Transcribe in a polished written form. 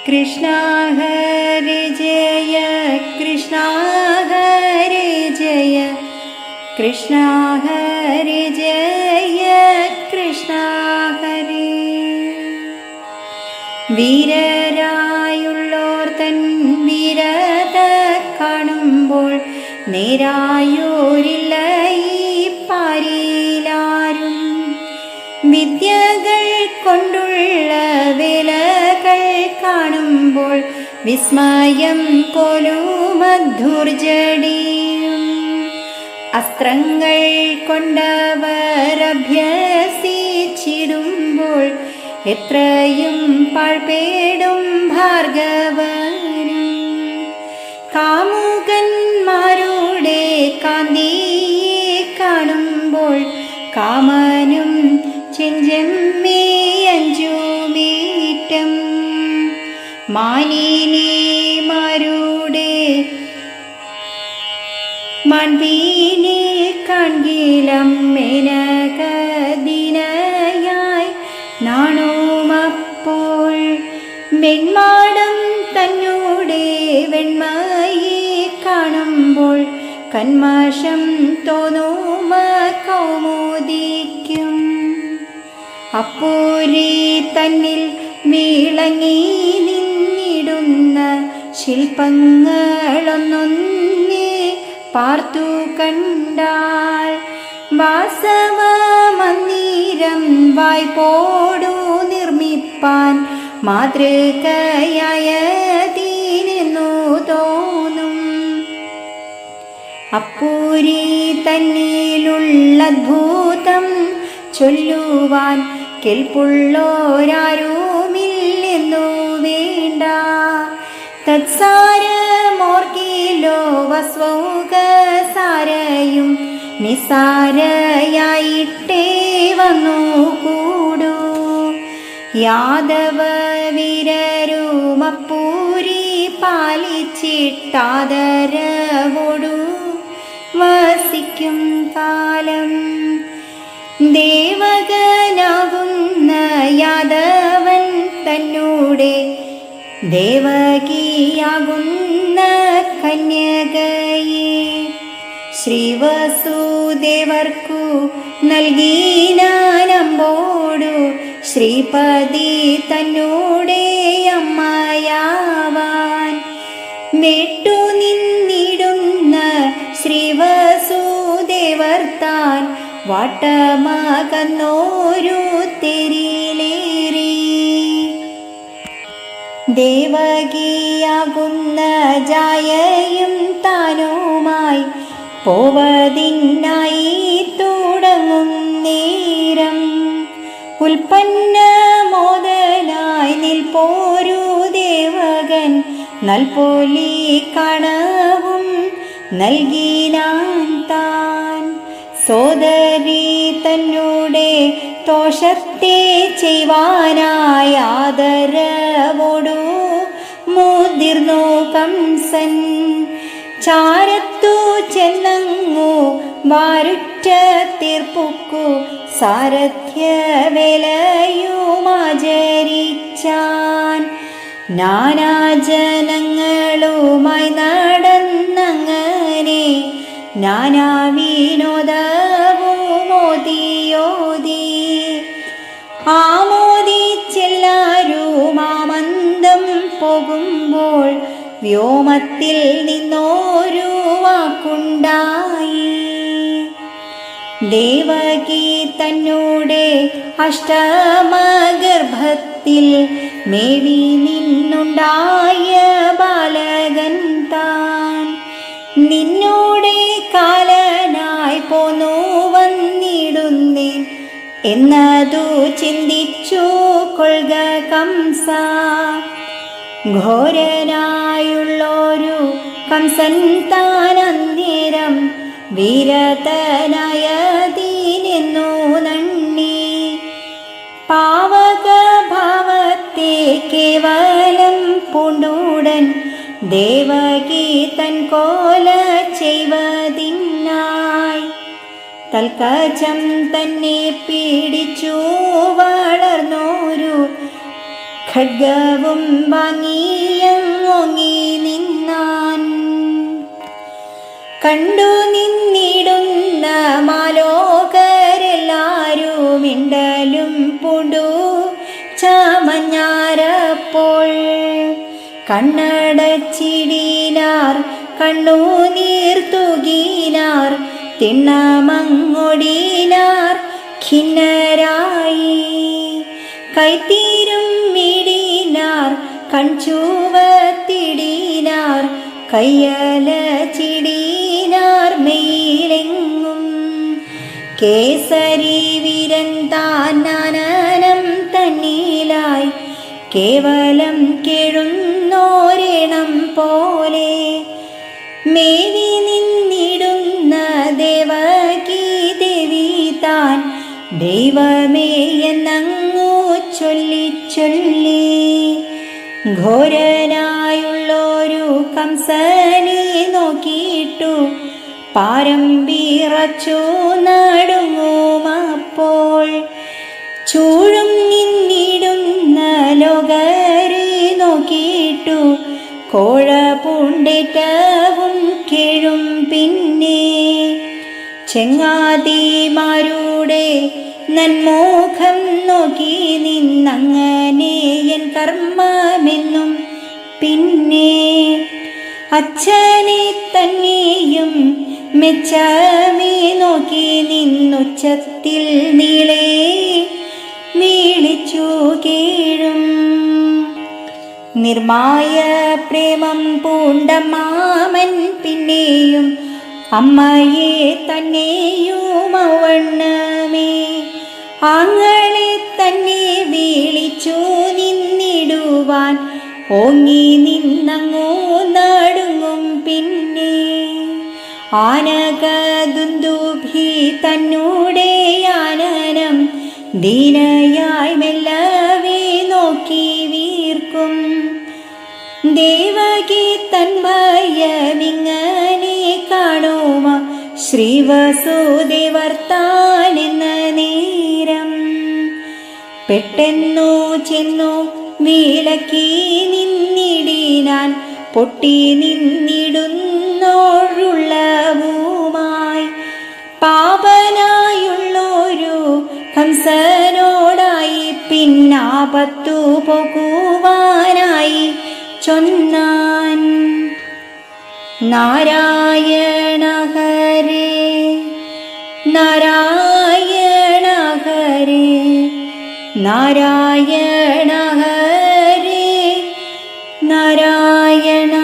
കൃഷ്ണ ഹരേ ജയ കൃഷ്ണ ഹരേ ജയ കൃഷ്ണ ഹരേ ജയ കൃഷ്ണ ഹരേ. വീരരായുള്ളോർ തൻ വീരത കാണുമ്പോൾ നേരായോരില്ല ഈ പാരിലാരും. വിദ്യകൾ കൊണ്ടുള്ള വേലകൾ കാണുമ്പോൾ വിസ്മയം കൊലുമധുർജടിയും. അസ്ത്രങ്ങൾ കൊണ്ടവർ അഭ്യസിച്ചിടുമ്പോൾ എത്രയും പാഴ്പേടും ഭാർഗവനും. കാമുകന്മാരുടെ കാന്തിയെ കാണുമ്പോൾ കാമനും ചെഞ്ചെമ്മേയഞ്ചുമീറ്റം. മാനിനിമാരുടെ മൺവീനെ കാൺകിലം മേനകദിനയായി നാണുമപ്പോൾ. വെൺമാടം തന്നോടെ വെണ്മയെ കാണുമ്പോൾ കന്മഷം തോന്നുമ കൗമുദിക്കും. അപ്പൂരി തന്നിൽ വിളങ്ങി നിന്നിടുന്ന ശില്പങ്ങളൊന്നൊന്നേ പാർത്തു കണ്ടാൽ വാസവ മന്ദിരം വായ്പോടു നിർമ്മിപ്പാൻ മാതൃകയായതിനെന്നു തോന്നും. അപ്പൂരി തന്നിലുള്ള അദ്ഭുതം ചൊല്ലുവാൻ കെൽപ്പുള്ളോരാരുമില്ലെന്നു വേണ്ട. തത്സാരമോർക്കിലോ വസ്വൗകസാരയും നിസാരയായിട്ടേ വന്നു കൂടൂ. യാദവ വീരരും അപ്പൂരി പാലിച്ചിട്ടാദരവോടു വസിക്കും കാലം. ദേവകനാകുന്ന യാദവൻ തന്നൂടെ ദേവകിയാകുന്ന കന്യകയെ ശ്രീവസുദേവർക്കു നൽകിനാനമ്പോടു ശ്രീപതി തന്നൂടെ അമ്മയാവാൻ. വിട്ടു നിന്നിടുന്ന ശ്രീവസുദേവർ താൻ വാട്ടമകന്നോരു തെരിലേറി. ദേവകിയാകുന്ന ജായയും താനുമായി പോവതിനായി തുടങ്ങും നേരം ഉൽപ്പന്നമോദനായി നിൽപ്പോരു ദേവകൻ നൽപോലി കണവും നൽകിനാൻ താൻ. സോദരി തന്നൂടെ ദോഷത്തെ ചെയ്യുവാനായി ആദരവോടു മുതിർന്നു കംസൻ. ചാരത്തു ചെന്നങ്ങു വാരുറ്റ തീർപ്പുക്കു സാരഥ്യവേലയുമാചരിച്ചാൻ. നാനാജനങ്ങളുമായി നടന്നങ്ങനെ നാനാവിനോദവുമോദിയോദി. ആമോദിച്ചെല്ലാരും ആമന്ദം പോകുമ്പോൾ വ്യോമത്തിൽ നിന്നോരു വാക്കുണ്ടായി. ദേവകി തന്നൂടെ അഷ്ടമഗർഭത്തിൽ മേവി നിന്നുണ്ടായ ബാലകൻ താൻ. നിന്നോടെ കാലനായി പോന്നു വന്നിടുന്നേൻ എന്നതു ചിന്തിച്ചു കൊള്ളുക കംസ. ഘോരനായുള്ളൊരു കംസൻ താൻ അന്നേരം വീരതനായതിനെന്നു നന്ദി. പാവകഭാവത്തെ കേവലം പൂണ്ടുടൻ ദേവകി തൻ കോല ചെയ്വതിനായി തൽക്കജം തന്നെ പീഡിച്ചു വളർന്നോരു ഖഡ്ഗവും വാങ്ങി കണ്ടു നിന്നിടുന്ന മാലോകരെല്ലാരും മിണ്ടലും പൂണ്ടു ചമഞ്ഞാരപ്പോൾ കണ്ണടച്ചിടിനാർ കണ്ണുനീർ തൂകിനാർ തിണ്ണമങ്ങൊടിനാർ ഖിന്നരായി കൈത്തീരും മിടിനാർ കൺചുവത്തിടിനാർ കയ്യല ചിടിനാർ മെയിലെങ്ങും കേസരി വീരൻ താനാനം തന്നിലായി കേവലം കേഴുന്നോരണം പോലെ മേവി നിന്നിടുന്ന ദേവകീ ദേവി താൻ ദൈവമേ എന്നങ്ങു ചൊല്ലി ചൊല്ലി ഘോരനായുള്ളൊരു കംസനെ നോക്കിയിട്ടു പാരം വിറച്ചു നടുങ്ങുമപ്പോൾ ചൂഴും നിന്നിടുന്ന ലോകരെ നോക്കിയിട്ടു കോഴ പൂണ്ടേറ്റവും കേഴും പിന്നെ ചെങ്ങാതിമാരുടെ നന്മോഖം നോക്കി നിന്നങ്ങനെ എൻ കർമ്മമെന്നും പിന്നെ അച്ഛനെ തന്നെയും മെച്ചമേ നോക്കി നിന്നുച്ചത്തിൽ നീളെ വീളിച്ചു കേഴും നിർമായ പ്രേമം പൂണ്ട മാമൻ പിന്നെയും അമ്മയെ തന്നെയും അവണ്ണമേ ആങ്ങളെ തന്നെ വിളിച്ചു നിന്നിടുവാൻ ഓങ്ങി നിന്നങ്ങോ നടുങ്ങും പിന്നെ ആനകദുന്ദുഭി തന്നൂടെ ആനനം ദീനയായി മെല്ലവേ നോക്കി വീർക്കും ദേവകി തന്മയമിങ്ങനെ കാണുമ ശ്രീവസുദേവർത്താനെന്ന നേരം പെട്ടെന്നു ചെന്നു വിലക്കി നിന്നിടിനാൻ പൊട്ടി നിന്നിടുന്നോഴുള്ളവുമായി പാപനായുള്ളൊരു ഹംസനോടായി പിന്നാപത്തു പോകുവാനായി ചൊന്നാൻ നാരായണ ഹരേ നാരായണ ഹരേ നാരായണ ഹരേ നാരായണ